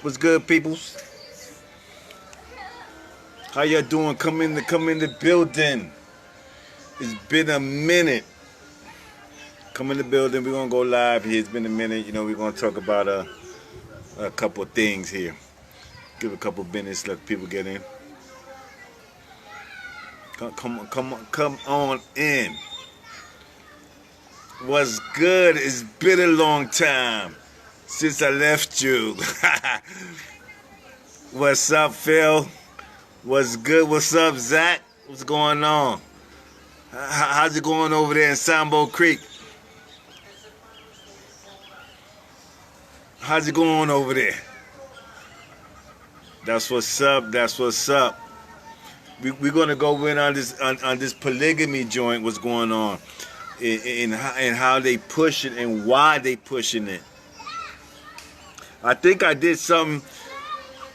What's good, peoples? How y'all doing? Come in the building. It's been a minute. Come in the building. We're gonna go live here. It's been a minute. We're gonna talk about a couple of things here. Give a couple of minutes, let people get in. Come on in. What's good? It's been a long time since I left you. What's up, Phil? What's good? What's up, Zach? What's going on? How's it going over there in Sambo Creek? How's it going over there? That's what's up. That's what's up. We're gonna go in on this polygamy joint. What's going on, and how they push it and why they pushing it. I think I did something.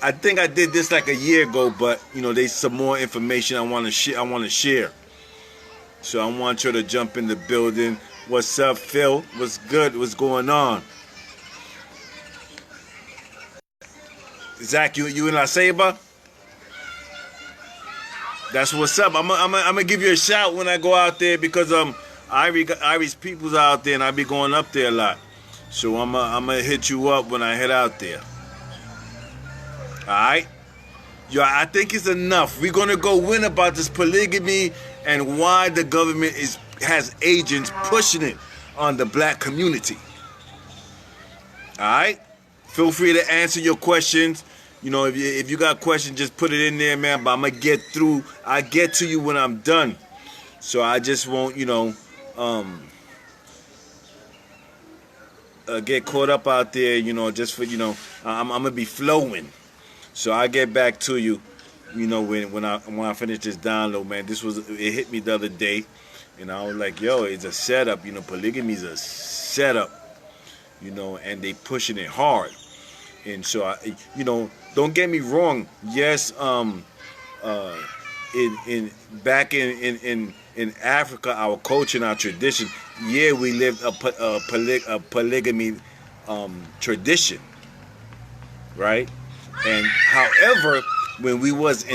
I think I did this like a year ago, but there's some more information I want to share. So I want you to jump in the building. What's up, Phil? What's good? What's going on? Zach, you in La Ceiba? That's what's up. I'm gonna give you a shout when I go out there because Irish people's out there and I be going up there a lot. So I'm gonna hit you up when I head out there. All right. I think it's enough. We're gonna go win about this polygamy and why the government has agents pushing it on the black community. All right. Feel free to answer your questions. If you got questions, just put it in there, man. But I'm gonna get through. I get to you when I'm done. So I just won't, get caught up out there, just for, I'm gonna be flowing. So I get back to you, when I finish this download, man. It hit me the other day, and I was like, yo, it's a setup. Polygamy is a setup, and they pushing it hard. And so don't get me wrong. Yes, back in Africa, our culture and our tradition, yeah, we lived a polygamy tradition, right? And however, when we was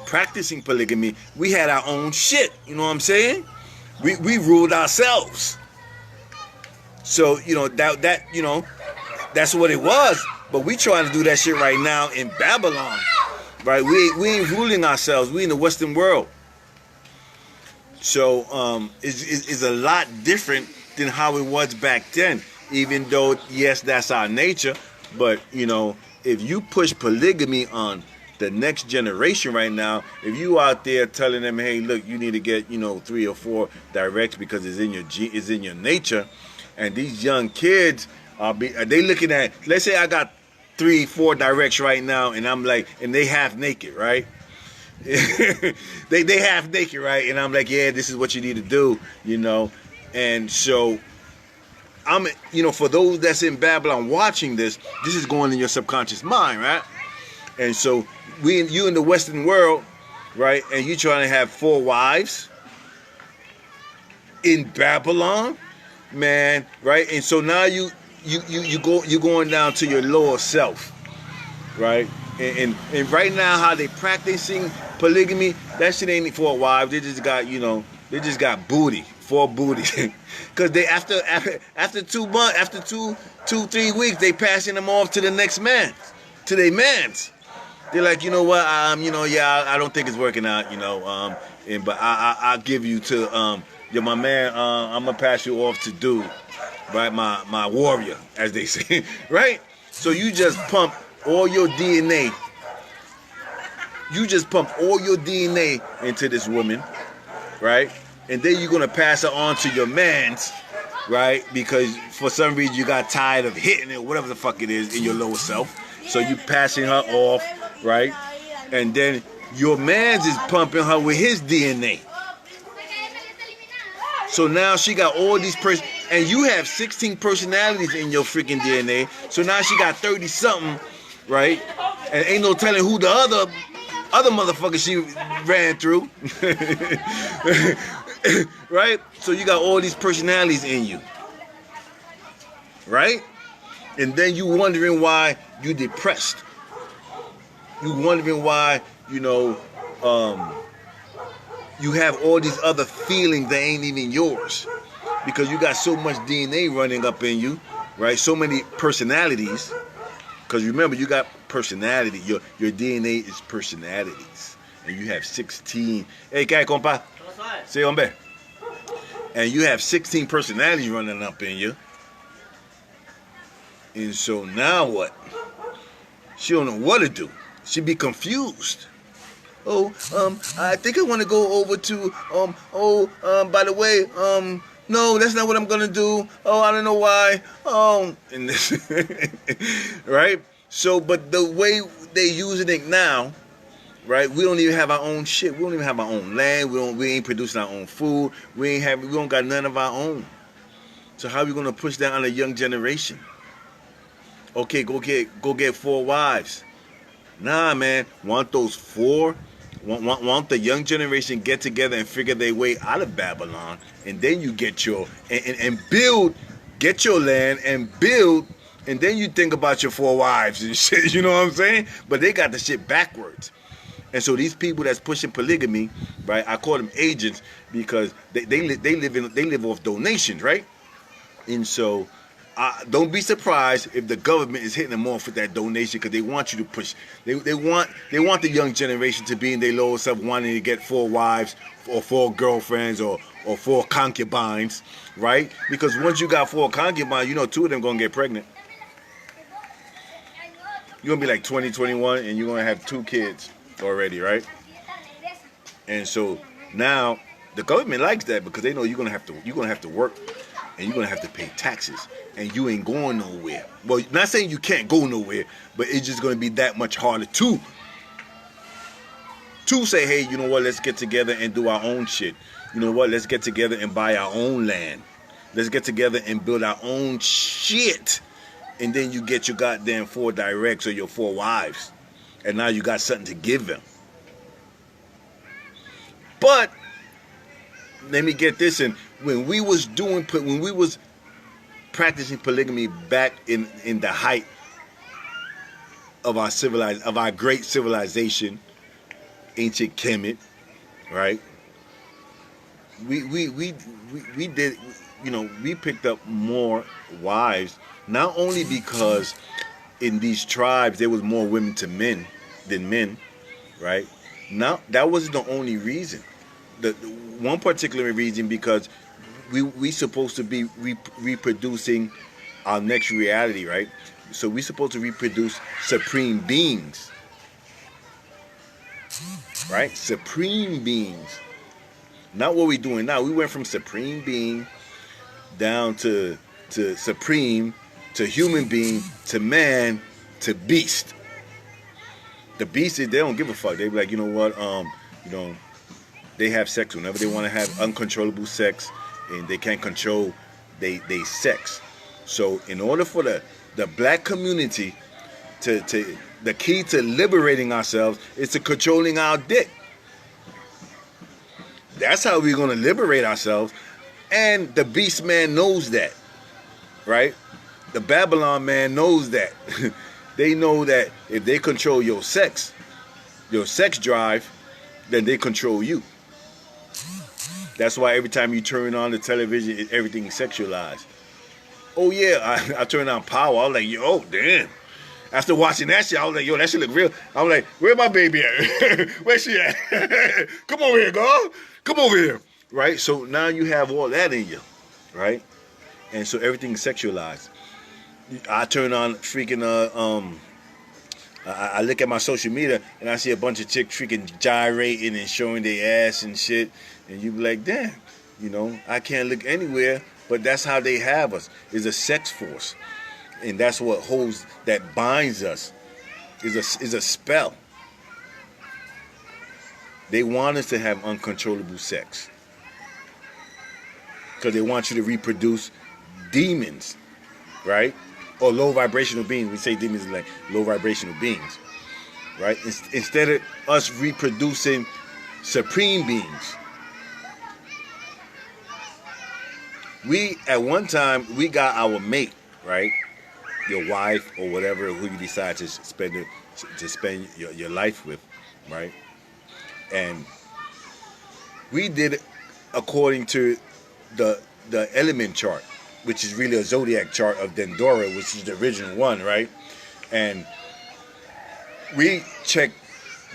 practicing polygamy, we had our own shit. You know what I'm saying? We ruled ourselves. So that's what it was. But we trying to do that shit right now in Babylon, right? We ain't ruling ourselves. We in the Western world. So it's a lot different than how it was back then. Even though, yes, that's our nature. But, if you push polygamy on the next generation right now, if you out there telling them, hey, look, you need to get, 3 or 4 directs because it's in your nature, and these young kids they looking at, let's say I got 3, 4 directs right now, and I'm like, and they half naked, right? they half naked, right? And I'm like, yeah, this is what you need to do, and so for those that's in Babylon watching this is going in your subconscious mind, right? And so you in the Western world, right? And you trying to have 4 wives in Babylon, man, right? And so now you're going down to your lower self, right? And right now how they practicing polygamy, that shit ain't 4 wives. They just got booty. 4 booty, because they after 2 months, after 3 weeks, they passing them off to the next man, to their mans. They're like, you know what, I don't think it's working out, but I'll give you to my man. I'm gonna pass you off to dude, right? My warrior, as they say, right? So you just pump all your DNA. You just pump all your DNA into this woman, right? And then you're going to pass it on to your mans, right? Because for some reason you got tired of hitting it, whatever the fuck it is, in your lower self. So you passing her off, right? And then your mans is pumping her with his DNA. So now she got all these and you have 16 personalities in your freaking DNA. So now she got 30-something, right? And ain't no telling who the other motherfucker she ran through. Right? So you got all these personalities in you. Right? And then you wondering why you depressed. You wondering why, you have all these other feelings that ain't even yours. Because you got so much DNA running up in you, right? So many personalities. Because remember, you got personality. Your DNA is personalities. And you have 16. Hey, ¿qué hay, compa? Sí, hombre. And you have 16 personalities running up in you. And so now what? She don't know what to do. She be confused. Oh, I think I want to go over to, by the way, no, that's not what I'm going to do. Oh, I don't know why. And this, right? So, but the way they using it now, right? We don't even have our own shit. We don't even have our own land. We ain't producing our own food. We don't got none of our own. So how are we going to push that on a young generation? Okay, go get 4 wives. Nah, man. Want those 4? Want the young generation get together and figure their way out of Babylon, and then you get your and build, get your land and build, and then you think about your 4 wives and shit. You know what I'm saying? But they got the shit backwards. And so these people that's pushing polygamy, right? I call them agents because they live off donations, right? And so don't be surprised if the government is hitting them off with that donation because they want you to push. They want the young generation to be in their lower self wanting to get 4 wives or 4 girlfriends or 4 concubines, right? Because once you got 4 concubines, 2 of them gonna get pregnant. You're gonna be like 20, 21, and you're gonna have 2 kids already, right? And so now the government likes that because they know you're gonna have to work. And you're going to have to pay taxes. And you ain't going nowhere. Well, not saying you can't go nowhere, but it's just going to be that much harder to say, hey, you know what, let's get together and do our own shit. You know what, let's get together and buy our own land. Let's get together and build our own shit. And then you get your goddamn 4 directs or your 4 wives. And now you got something to give them. But let me get this in. When we was practicing polygamy back in the height of our great civilization, ancient Kemet, right? We did, we picked up more wives, not only because in these tribes there was more women than men, right? Now that wasn't the only reason. The one particular reason because we supposed to be reproducing our next reality, right? So we supposed to reproduce supreme beings, right? Supreme beings. Not what we're doing now. We went from supreme being down to supreme to human being to man to beast. The beast is, they don't give a fuck. They be like, you know what, they have sex whenever they want to have uncontrollable sex, and they can't control they sex. So in order for the black community to the key to liberating ourselves is to controlling our dick. That's how we're going to liberate ourselves. And the beast man knows that, right? The Babylon man knows that. They know that if they control your sex drive, then they control you. That's why every time you turn on the television, everything is sexualized. Oh yeah, I turned on Power. I was like, yo, damn. After watching that shit, I was like, yo, that shit look real. I was like, where my baby at? Where she at? Come over here, girl. Come over here. Right? So now you have all that in you. Right? And so everything's sexualized. I turn on freaking, I look at my social media and I see a bunch of chicks freaking gyrating and showing their ass and shit. And you be like, damn, I can't look anywhere, but that's how they have us, is a sex force. And that's what holds, that binds us, is a spell. They want us to have uncontrollable sex. Because they want you to reproduce demons, right? Or low vibrational beings. We say demons are like low vibrational beings, right? Instead of us reproducing supreme beings. We, at one time, we got our mate, right? your wife or whatever, who you decide to spend your life with, right? And we did it according to the element chart, which is really a zodiac chart of Dendora, which is the original one, right? And we checked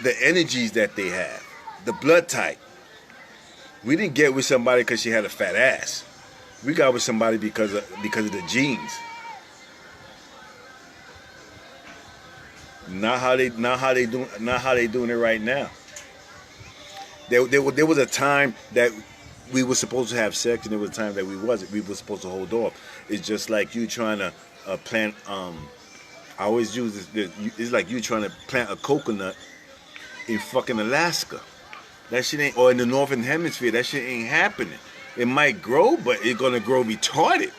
the energies that they have, the blood type. We didn't get with somebody because she had a fat ass. We got with somebody because of the genes. Not how they doing it right now. There was a time that we were supposed to have sex, and there was a time that we wasn't. We were supposed to hold off. It's just like you trying to plant. I always use this. It's like you trying to plant a coconut in fucking Alaska. That shit ain't, or in the northern hemisphere. That shit ain't happening. It might grow, but it's gonna grow retarded.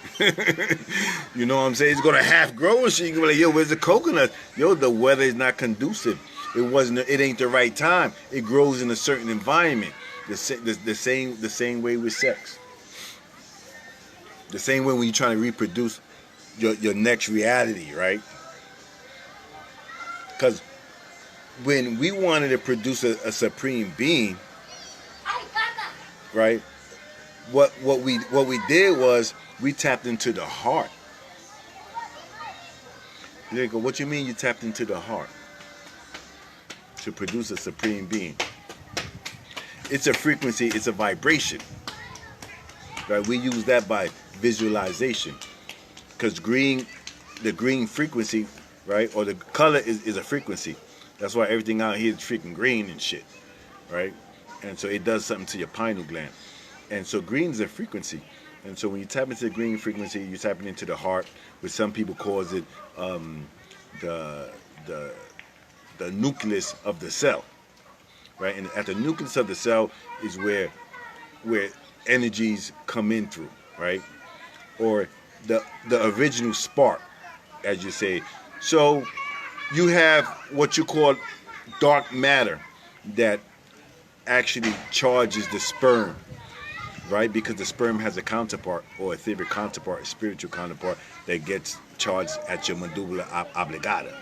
You know what I'm saying? It's gonna half grow and shit. You can be like, yo, where's the coconut? Yo, the weather is not conducive. It ain't the right time. It grows in a certain environment. The same way with sex. The same way when you're trying to reproduce your next reality, right? Because when we wanted to produce a supreme being, right? What we did was we tapped into the heart. They go, what you mean you tapped into the heart to produce a supreme being? It's a frequency, it's a vibration. Right? We use that by visualization. Because the green frequency, right? Or the color is a frequency. That's why everything out here is freaking green and shit. Right? And so it does something to your pineal gland. And so green is a frequency. And so when you tap into the green frequency, you're tapping into the heart, which some people calls it the nucleus of the cell. Right? And at the nucleus of the cell is where energies come in through, right? Or the original spark, as you say. So you have what you call dark matter that actually charges the sperm, right? Because the sperm has a counterpart, or etheric counterpart, a spiritual counterpart that gets charged at your medulla oblongata.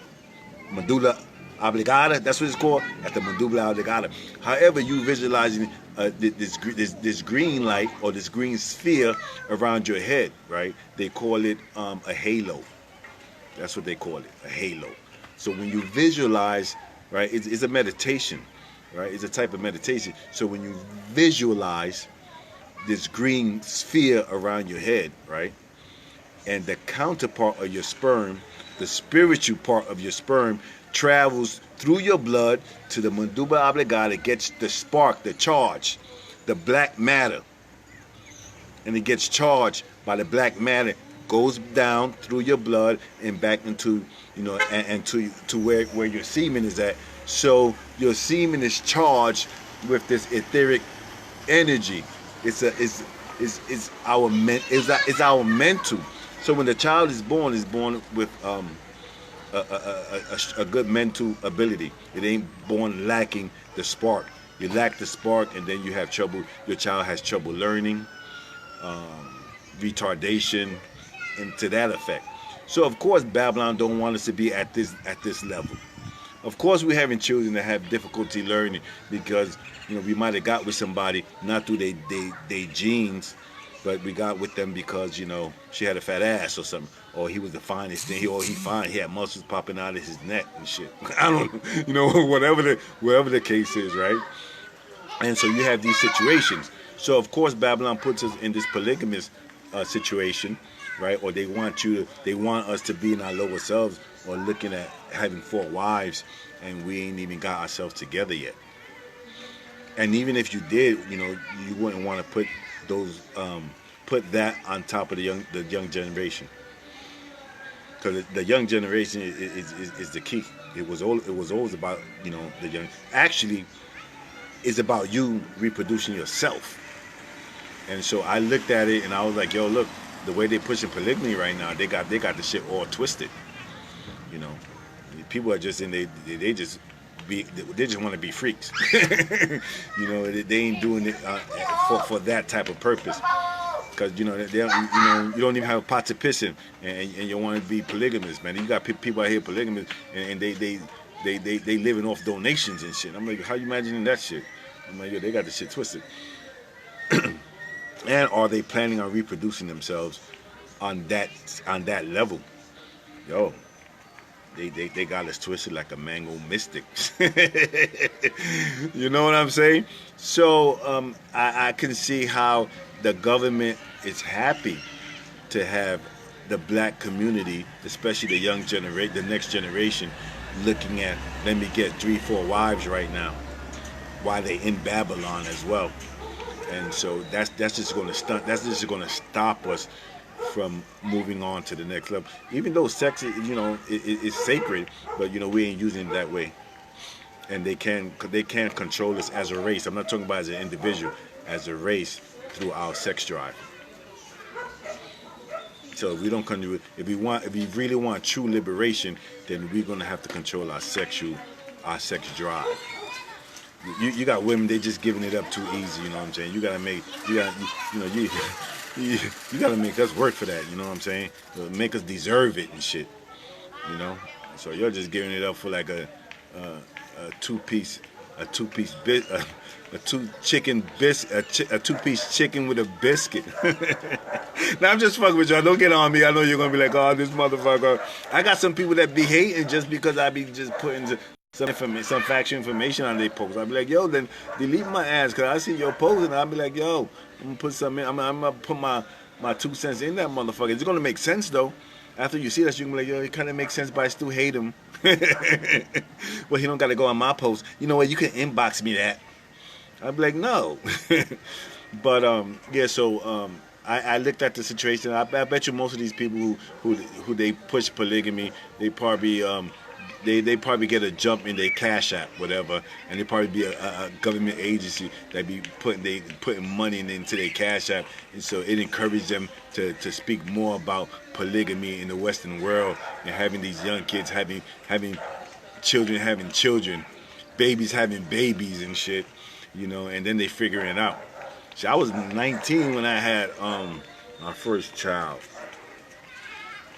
Medulla oblongata, that's what it's called, at the medulla oblongata. However, you visualizing this green light or this green sphere around your head, right? They call it a halo. That's what they call it, a halo. So when you visualize, right, it's a meditation, right? It's a type of meditation. So when you visualize this green sphere around your head, right, and the counterpart of your sperm, the spiritual part of your sperm, travels through your blood to the medulla oblongata, gets the spark, the charge, the black matter, and it gets charged by the black matter, goes down through your blood and back into, you know, and to where your semen is at. So your semen is charged with this etheric energy. It's our mental. So when the child is born with a good mental ability. It ain't born lacking the spark. You lack the spark, and then you have trouble. Your child has trouble learning, retardation, and to that effect. So of course Babylon don't want us to be at this level. Of course we're having children that have difficulty learning because, you know, we might have got with somebody not through they genes, but we got with them because, you know, she had a fat ass or something, or he was the finest thing, he had muscles popping out of his neck and shit. I don't, you know, whatever the case is, right? And so you have these situations. So of course Babylon puts us in this polygamous situation, right? Or they want us to be in our lower selves, or looking at having 4 wives, and we ain't even got ourselves together yet. And even if you did, you know, you wouldn't want to put that on top of the young generation, because the young generation is the key. It was always about, you know, the young. Actually, it's about you reproducing yourself. And so I looked at it and I was like, yo, look, the way they pushing polygamy right now, they got the shit all twisted. You know, people are just they just want to be freaks. You know, they ain't doing it for that type of purpose. because you know you don't even have a pot to piss in, and you want to be polygamous, man. You got people out here polygamous, and they living off donations and shit. I'm like, how you imagining that shit? I'm like, yo, they got the shit twisted. And are they planning on reproducing themselves on that level? Yo, they got us twisted like a mango mystic. You know what I'm saying? So I can see how the government is happy to have the black community, especially the young generation, the next generation, looking at, let me get 3-4 wives right now, while they in Babylon as well. And so that's just going to stunt. That's just going to stop us from moving on to the next level. Even though sex, is sacred, but we ain't using it that way. And they can't control us as a race. I'm not talking about as an individual, as a race through our sex drive. So if we really want true liberation, then we're gonna have to control our sex drive. You got women, they just giving it up too easy. You know what I'm saying? You gotta make us work for that. You know what I'm saying? Make us deserve it and shit. So you're just giving it up for like a two-piece chicken with a biscuit. Now I'm just fucking with y'all. Don't get on me. I know you're gonna be like, oh, this motherfucker. I got some people that be hating just because I be just putting some factual information on their posts. I'll be like, yo, then delete my ass, because I see your post and I'll be like, yo, I'm gonna put something in. I'm gonna put my 2 cents in that motherfucker. It's gonna make sense though. After you see that, you can be like, yo, it kind of makes sense, but I still hate him. Well, he don't got to go on my post. You know what? You can inbox me that. I'd be like, no. But yeah. So I looked at the situation. I bet you most of these people who they push polygamy, they probably they probably get a jump in their Cash App, whatever, and they probably be a government agency that be putting money into their Cash App, and so it encourages them to speak more about polygamy in the Western world and having these young kids having children, babies having babies and shit, and then they figuring it out. So I was 19 when I had my first child,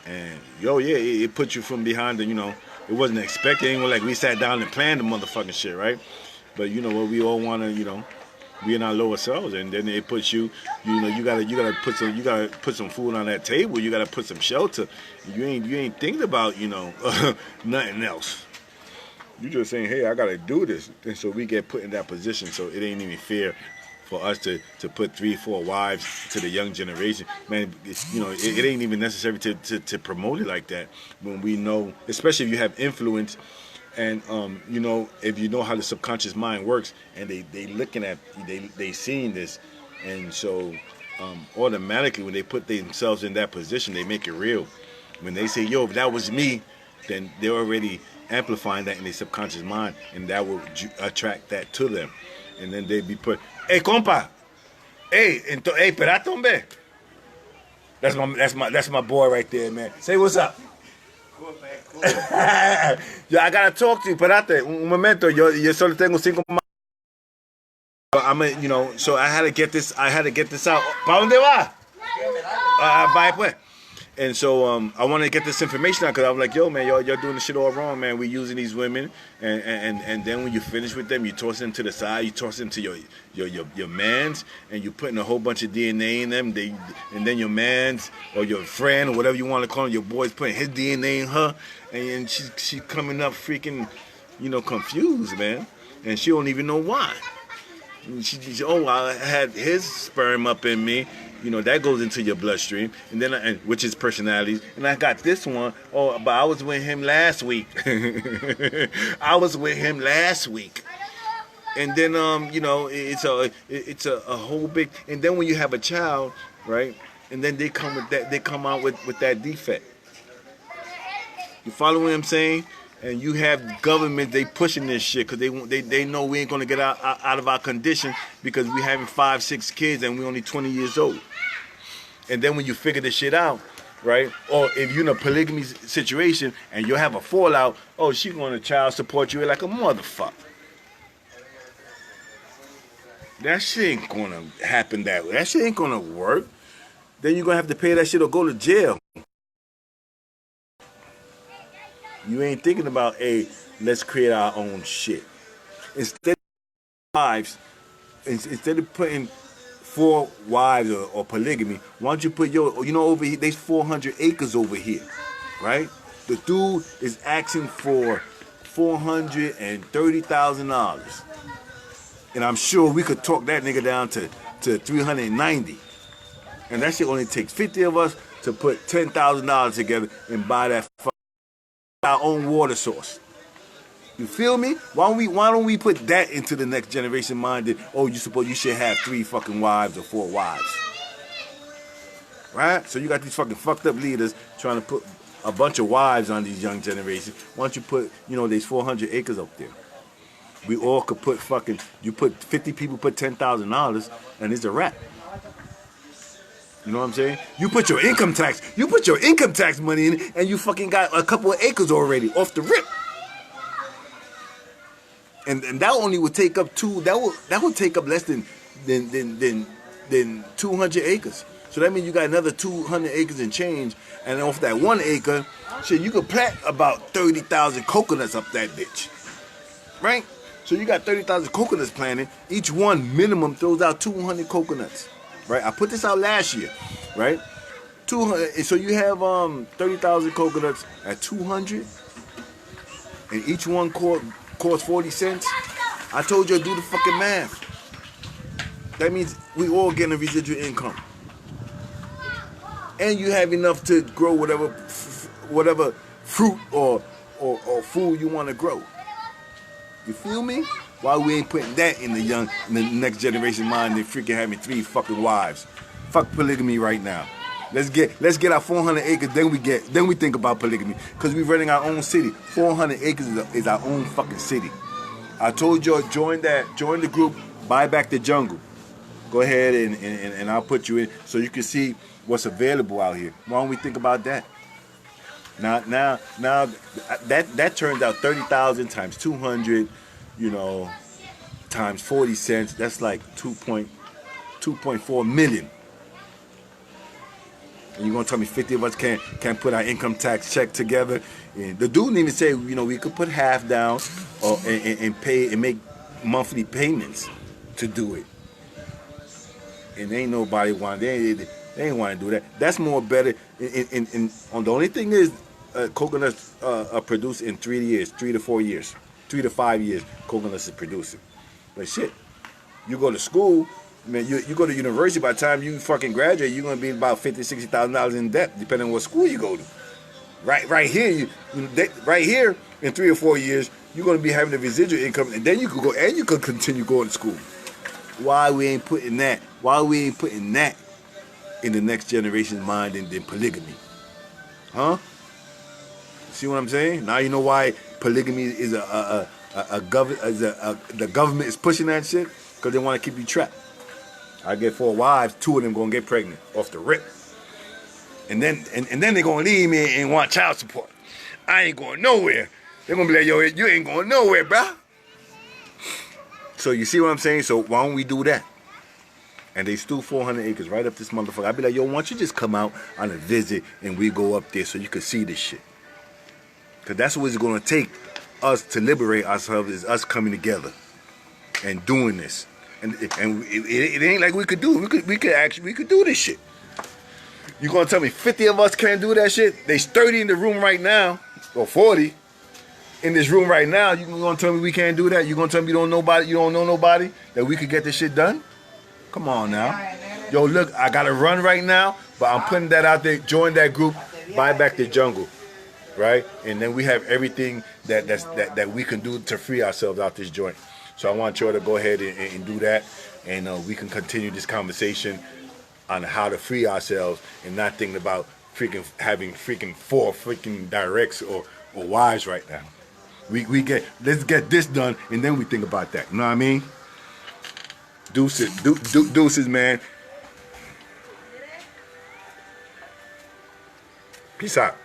and it put you from behind the It wasn't expected. It ain't like we sat down and planned the motherfucking shit, right? But you know what? We all want to, be in our lower selves, and then it puts you gotta put some food on that table. You gotta put some shelter. You ain't thinking about nothing else. You just saying, hey, I gotta do this, and so we get put in that position. So it ain't even fair for us to put 3-4 wives to the young generation, man. It ain't even necessary to promote it like that when we know, especially if you have influence, and if you know how the subconscious mind works, and they looking at they seeing this, and so automatically when they put themselves in that position, they make it real. When they say, yo, if that was me, then they're already amplifying that in their subconscious mind, and that will attract that to them. And then they be put, hey, compa, hey, espérate, hombre. That's my boy right there, man. Say what's up. Cool, man. Cool. Yeah, I gotta talk to you. Espérate, un momento. Yo solo tengo 5 más. So I had to get this out. ¿Para dónde va? Bye, pues. And so I want to get this information out, because I'm like, yo, man, you're doing the shit all wrong, man. We're using these women, and then when you finish with them, you toss them to the side, you toss them to your mans, and you're putting a whole bunch of DNA in them. And then your mans or your friend or whatever you want to call him, your boy's putting his DNA in her, and she's coming up freaking, confused, man, and she don't even know why. I had his sperm up in me. That goes into your bloodstream, and then which is personalities. And I got this one. Oh, but I was with him last week. And then it's a whole big. And then when you have a child, right? And then they come with that. They come out with that defect. You follow what I'm saying? And you have government, they pushing this shit because they know we ain't gonna get out of our condition, because we having 5-6 kids and we only 20 years old. And then when you figure this shit out, right? Or if you're in a polygamy situation and you have a fallout, oh, she gonna child support you like a motherfucker. That shit ain't gonna happen that way. That shit ain't gonna work. then you're gonna have to pay that shit or go to jail. You ain't thinking about, hey, let's create our own shit. Instead of wives, instead of putting 4 wives or polygamy, why don't you put your, over here, there's 400 acres over here, right? The dude is asking for $430,000. And I'm sure we could talk that nigga down to 390. And that shit only takes 50 of us to put $10,000 together and buy that our own water source. You feel me? Why don't we put that into the next generation mind that, oh, you should have 3 fucking wives or 4 wives. Right? So you got these fucking fucked up leaders trying to put a bunch of wives on these young generations. Why don't you put, there's 400 acres up there. We all could put you put 50 people, put $10,000, and it's a wrap. You know what I'm saying? You put your income tax money in, and you fucking got a couple of acres already off the rip. And that only would take up that would take up less than 200 acres. So that means you got another 200 acres and change, and off that 1 acre, shit, you could plant about 30,000 coconuts up that bitch, right? So you got 30,000 coconuts planted. Each one minimum throws out 200 coconuts, right? I put this out last year, right? 200. So you have 30,000 coconuts at 200, and each one costs 40 cents. I told you to do the fucking math. That means we all getting a residual income, and you have enough to grow whatever fruit or food you want to grow. You feel me? Why we ain't putting that in the next generation mind than freaking having 3 fucking wives? Fuck polygamy right now. Let's get our 400 acres. Then we think about polygamy, because we're running our own city. 400 acres is our own fucking city. I told you, join the group. Buy back the jungle. Go ahead and I'll put you in so you can see what's available out here. Why don't we think about that? Now that turns out 30,000 times 200, times 40 cents. That's like 2.4 million. And you're gonna tell me 50 of us can't put our income tax check together? And the dude didn't even say we could put half down and pay and make monthly payments to do it. And ain't nobody want they ain't want to do that. That's more better. On the only thing is, coconuts are produced in 3 years, 3 to 4 years, 3 to 5 years. Coconuts is producing. But shit, you go to school, man. You go to university. By the time you fucking graduate, you're gonna be about $50,000-$60,000 in debt, depending on what school you go to. Right here, right here, in 3 or 4 years, you're gonna be having a residual income, and then you could go and you could continue going to school. Why we ain't putting that? Why we ain't putting that in the next generation's mind than polygamy? Huh? See what I'm saying? Now you know why polygamy is the government is pushing that shit, because they want to keep you trapped. I get 4 wives, 2 of them gonna get pregnant off the rip, and then they're gonna leave me and want child support. I ain't going nowhere. They're gonna be like, yo, you ain't going nowhere, bruh. So you see what I'm saying? So why don't we do that? And they steal 400 acres right up this motherfucker. I'd be like, yo, why don't you just come out on a visit and we go up there so you can see this shit? Because that's what it's going to take us to liberate ourselves, is us coming together and doing this. And it ain't like we could do it. We could do this shit. You going to tell me 50 of us can't do that shit? There's 30 in the room right now, or 40 in this room right now. You going to tell me we can't do that? You going to tell me you don't know nobody that we could get this shit done? Come on now. Yo, look, I got to run right now, but I'm putting that out there. Join that group. Buy back the jungle. Right? And then we have everything that we can do to free ourselves out this joint. So I want y'all to go ahead and do that. And we can continue this conversation on how to free ourselves and not thinking about having 4 freaking directs or wives right now. Let's get this done, and then we think about that. You know what I mean? Deuces, man. Peace out.